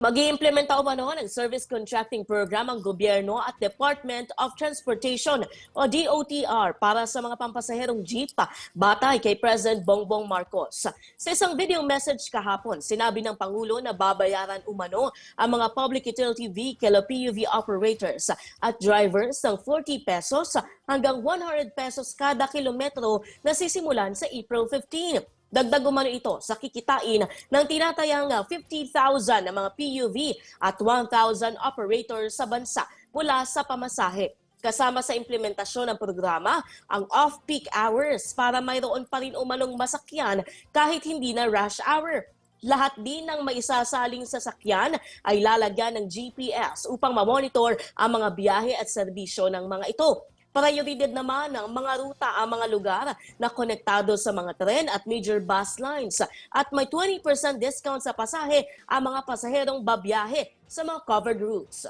Mag-iimplementa umano ng service contracting program ang gobyerno at Department of Transportation o DOTR para sa mga pampasaherong jeep batay kay President Bongbong Marcos. Sa isang video message kahapon, sinabi ng Pangulo na babayaran umano ang mga public utility vehicle o PUV operators at drivers ng 40 pesos hanggang 100 pesos kada kilometro na sisimulan sa April 15. Dagdag umano ito sa kikitain ng tinatayang 50,000 na mga PUV at 1,000 operators sa bansa mula sa pamasahe. Kasama sa implementasyon ng programa ang off-peak hours para mayroon pa rin umanong masakyan kahit hindi na rush hour. Lahat din ng maisasaling sasakyan ay lalagyan ng GPS upang mamonitor ang mga biyahe at serbisyo ng mga ito. Prioridad naman ng mga ruta ang mga lugar na konektado sa mga tren at major bus lines at may 20% discount sa pasahe ang mga pasaherong babiyahe sa mga covered routes.